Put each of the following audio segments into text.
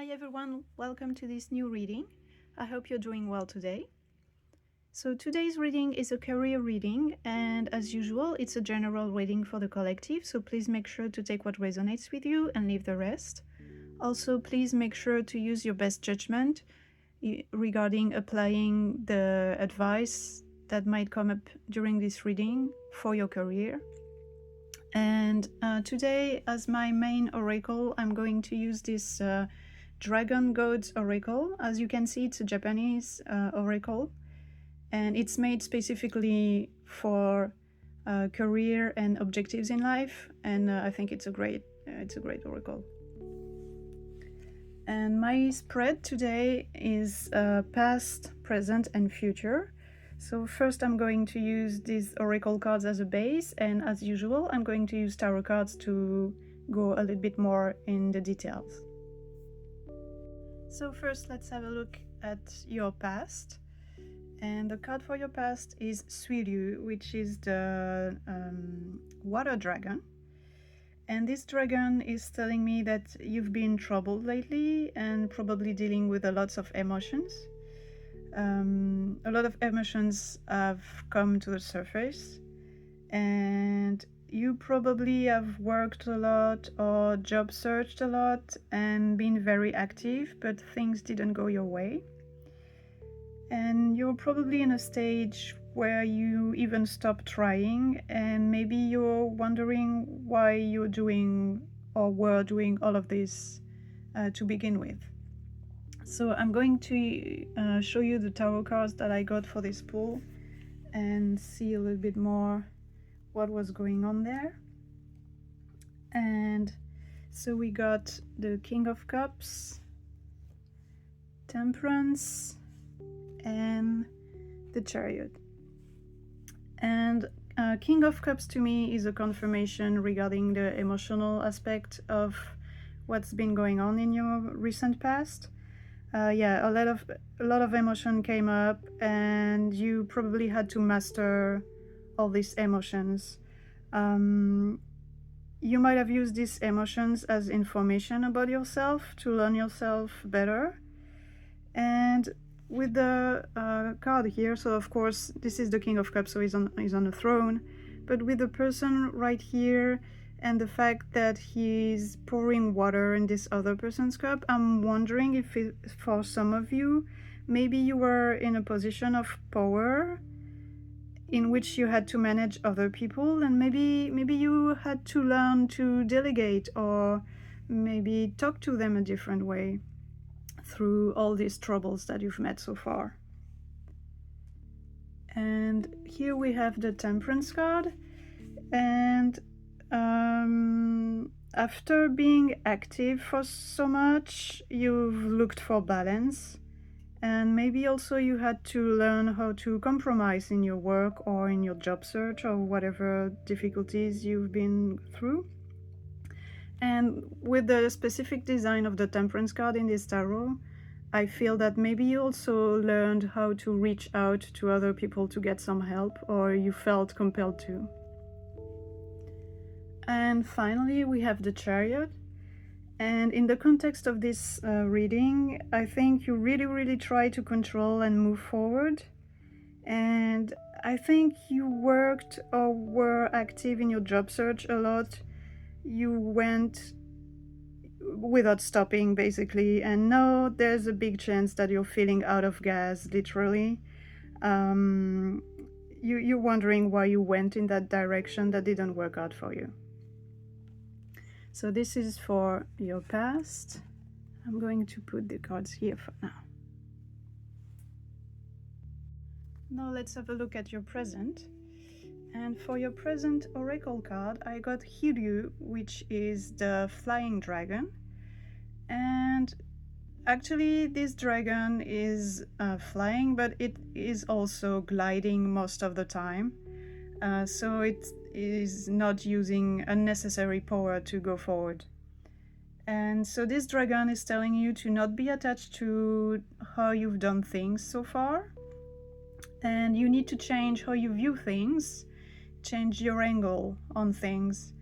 Hi everyone, welcome to this new reading. I hope you're doing well today. So today's reading is a career reading, and as usual it's a general reading for the collective, so please make sure to take what resonates with you and leave the rest. Also, please make sure to use your best judgment regarding applying the advice that might come up during this reading for your career. And today, as my main oracle, I'm going to use this Dragon God's Oracle. As you can see, it's a Japanese oracle, and it's made specifically for career and objectives in life. And I think it's a great oracle. And my spread today is past, present, and future. So first I'm going to use these oracle cards as a base, and as usual I'm going to use tarot cards to go a little bit more in the details. So first let's have a look at your past. And the card for your past is Ryuujin, which is the water dragon. And this dragon is telling me that you've been troubled lately and probably dealing with a lot of emotions. A lot of emotions have come to the surface, and you probably have worked a lot or job searched a lot and been very active, but things didn't go your way. And you're probably in a stage where you even stop trying, and maybe you're wondering why you're doing or were doing all of this to begin with. So I'm going to show you the tarot cards that I got for this pull and see a little bit more what was going on there. And so we got the King of Cups, Temperance, and the Chariot. And King of Cups to me is a confirmation regarding the emotional aspect of what's been going on in your recent past. A lot of emotion came up, and you probably had to master all these emotions. You might have used these emotions as information about yourself to learn yourself better. And with the card here, so of course this is the King of Cups, so he's on the throne, but with the person right here and the fact that he's pouring water in this other person's cup, I'm wondering if for some of you, maybe you were in a position of power in which you had to manage other people, and maybe you had to learn to delegate or maybe talk to them a different way through all these troubles that you've met so far. And here we have the Temperance card, and after being active for so much, you've looked for balance, and maybe also you had to learn how to compromise in your work or in your job search or whatever difficulties you've been through. And with the specific design of the Temperance card in this tarot, I feel that maybe you also learned how to reach out to other people to get some help, or you felt compelled to. And finally, we have the Chariot. And in the context of this reading, I think you really try to control and move forward. And I think you worked or were active in your job search a lot. You went without stopping, basically. And now there's a big chance that you're feeling out of gas, literally. You're wondering why you went in that direction that didn't work out for you. So this is for your past. I'm going to put the cards here for now. Now let's have a look at your present. And for your present oracle card, I got Hiryu, which is the flying dragon. And actually this dragon is flying, but it is also gliding most of the time. So it is not using unnecessary power to go forward. And so this dragon is telling you to not be attached to how you've done things so far. And you need to change how you view things, change your angle on things.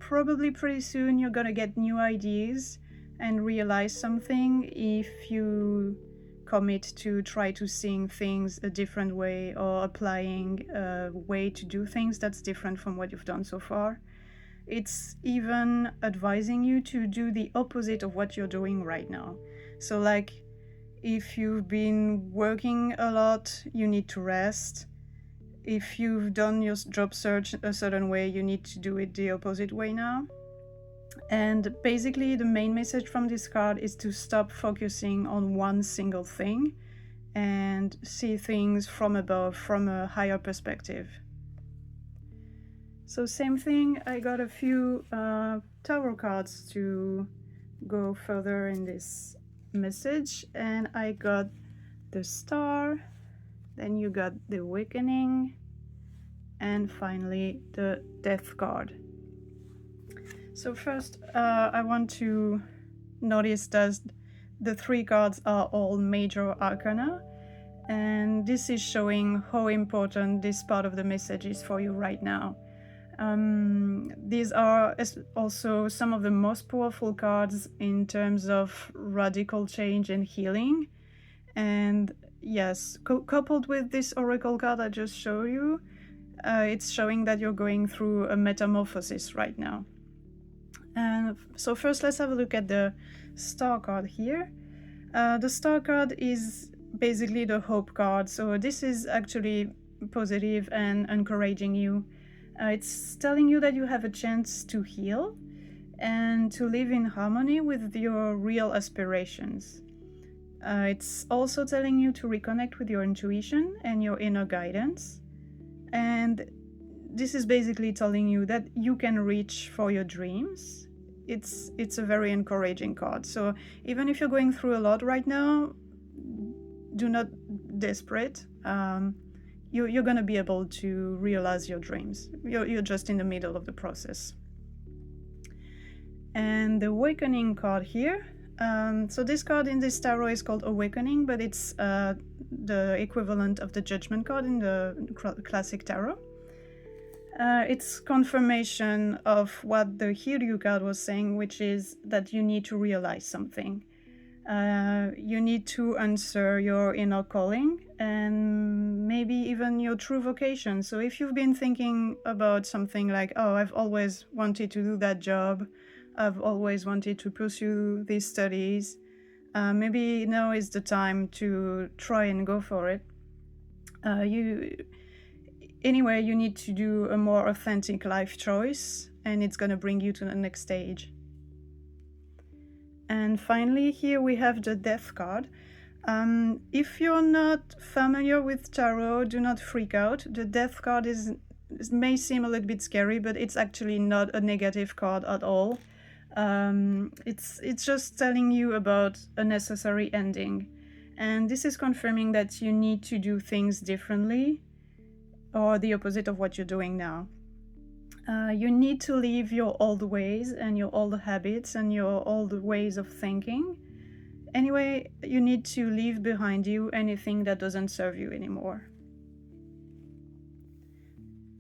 probably pretty soon you're gonna get new ideas and realize something if you commit to try to seeing things a different way or applying a way to do things that's different from what you've done so far. It's even advising you to do the opposite of what you're doing right now. So like if you've been working a lot, you need to rest. If you've done your job search a certain way, you need to do it the opposite way now. And basically the main message from this card is to stop focusing on one single thing and see things from above, from a higher perspective. So same thing, I got a few tarot cards to go further in this message, and I got the Star, then you got the Awakening, and finally the Death card. So first I want to notice that the 3 cards are all major arcana, and this is showing how important this part of the message is for you right now. These are also some of the most powerful cards in terms of radical change and healing. And yes, coupled with this oracle card I just showed you, it's showing that you're going through a metamorphosis right now. And so first let's have a look at the Star card here. The Star card is basically the hope card, so this is actually positive and encouraging you. It's telling you that you have a chance to heal and to live in harmony with your real aspirations. It's also telling you to reconnect with your intuition and your inner guidance. And this is basically telling you that you can reach for your dreams. It's a very encouraging card. So even if you're going through a lot right now, do not desperate. You're going to be able to realize your dreams. You're just in the middle of the process. And the Awakening card here. So this card in this tarot is called Awakening, but it's the equivalent of the Judgment card in the classic tarot. It's confirmation of what the Hiryu card was saying, which is that you need to realize something. You need to answer your inner calling and maybe even your true vocation. So if you've been thinking about something like, oh, I've always wanted to do that job, I've always wanted to pursue these studies, maybe now is the time to try and go for it. Anyway, you need to do a more authentic life choice, and it's going to bring you to the next stage. And finally, here we have the Death card. If you're not familiar with tarot, do not freak out. The Death card may seem a little bit scary, but it's actually not a negative card at all. It's just telling you about a necessary ending. And this is confirming that you need to do things differently, or the opposite of what you're doing now. You need to leave your old ways and your old habits and your old ways of thinking. Anyway, you need to leave behind you anything that doesn't serve you anymore.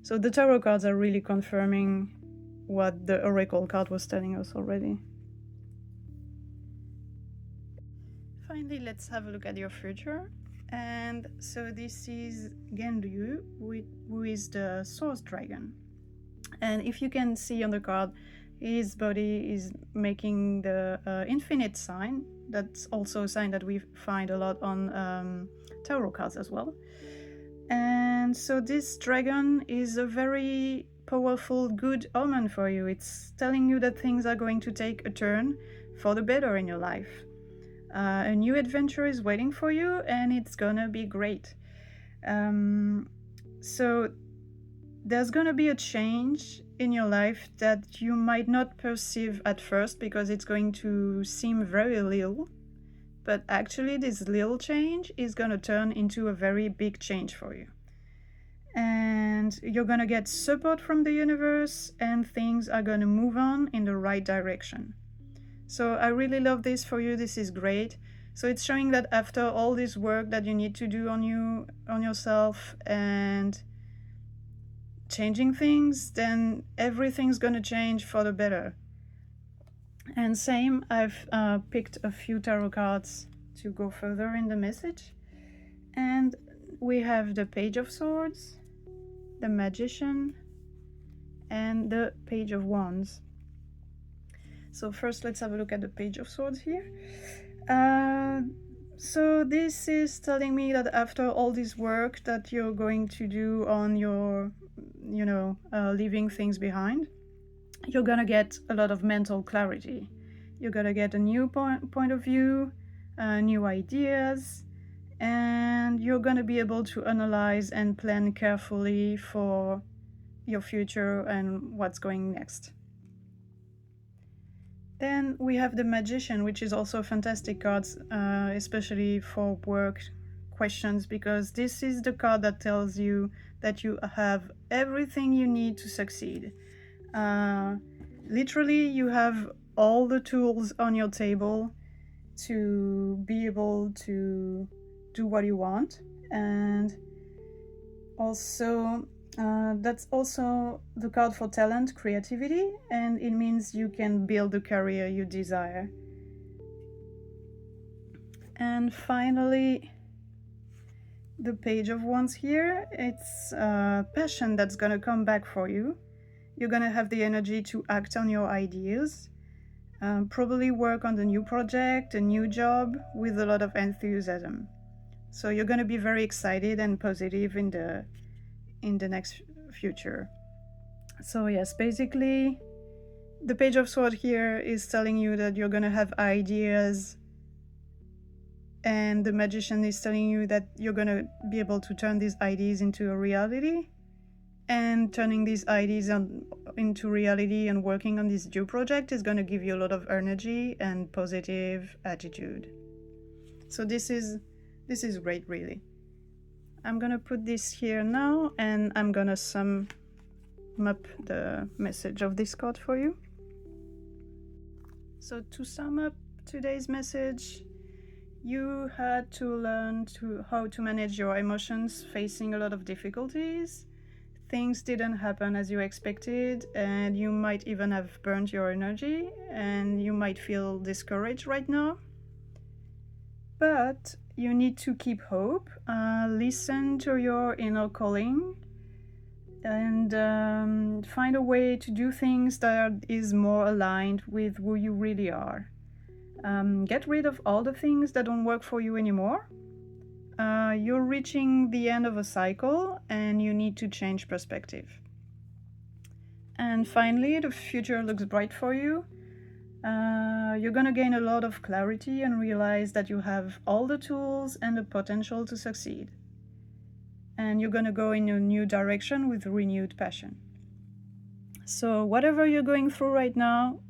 So the tarot cards are really confirming what the oracle card was telling us already. Finally, let's have a look at your future. And so this is Genryu, who is the Source Dragon. And if you can see on the card, his body is making the infinite sign. That's also a sign that we find a lot on tarot cards as well. And so this dragon is a very powerful, good omen for you. It's telling you that things are going to take a turn for the better in your life. A new adventure is waiting for you, and it's gonna be great. So there's gonna be a change in your life that you might not perceive at first because it's going to seem very little, but actually this little change is gonna turn into a very big change for you. And you're gonna get support from the universe, and things are gonna move on in the right direction. So I really love this for you. This is great. So it's showing that after all this work that you need to do on yourself, and changing things, then everything's going to change for the better. And same, I've picked a few tarot cards to go further in the message. And we have the Page of Swords, the Magician, and the Page of Wands. So first let's have a look at the Page of Swords here. So this is telling me that after all this work that you're going to do on your, leaving things behind, you're gonna get a lot of mental clarity. You're gonna get a new point of view, new ideas, and you're gonna be able to analyze and plan carefully for your future and what's going next. Then we have the Magician, which is also a fantastic card, especially for work questions, because this is the card that tells you that you have everything you need to succeed. Literally, you have all the tools on your table to be able to do what you want. And also, that's also the card for talent, creativity, and it means you can build the career you desire. And finally, the Page of Wands here, it's passion that's gonna come back for you. You're gonna have the energy to act on your ideas, probably work on the new project, a new job with a lot of enthusiasm. So you're gonna be very excited and positive in the next future. So yes, basically the Page of Swords here is telling you that you're gonna have ideas, and the Magician is telling you that you're gonna be able to turn these ideas into a reality. And turning these ideas into reality and working on this new project is going to give you a lot of energy and positive attitude. So this is great, really. I'm going to put this here now, and I'm going to sum up the message of this card for you. So to sum up today's message, you had to learn how to manage your emotions facing a lot of difficulties. Things didn't happen as you expected, and you might even have burnt your energy, and you might feel discouraged right now. But you need to keep hope, listen to your inner calling, and find a way to do things that is more aligned with who you really are. Get rid of all the things that don't work for you anymore. You're reaching the end of a cycle and you need to change perspective. And finally, the future looks bright for you. You're gonna gain a lot of clarity and realize that you have all the tools and the potential to succeed. And you're gonna go in a new direction with renewed passion. So whatever you're going through right now,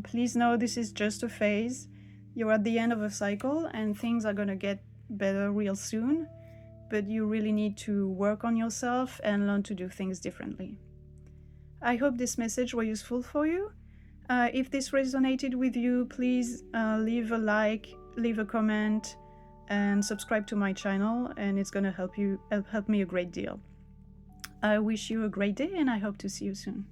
please know this is just a phase. You're at the end of a cycle and things are gonna get better real soon, but you really need to work on yourself and learn to do things differently. I hope this message was useful for you. If this resonated with you, please leave a like, leave a comment, and subscribe to my channel, and it's gonna help me a great deal. I wish you a great day, and I hope to see you soon.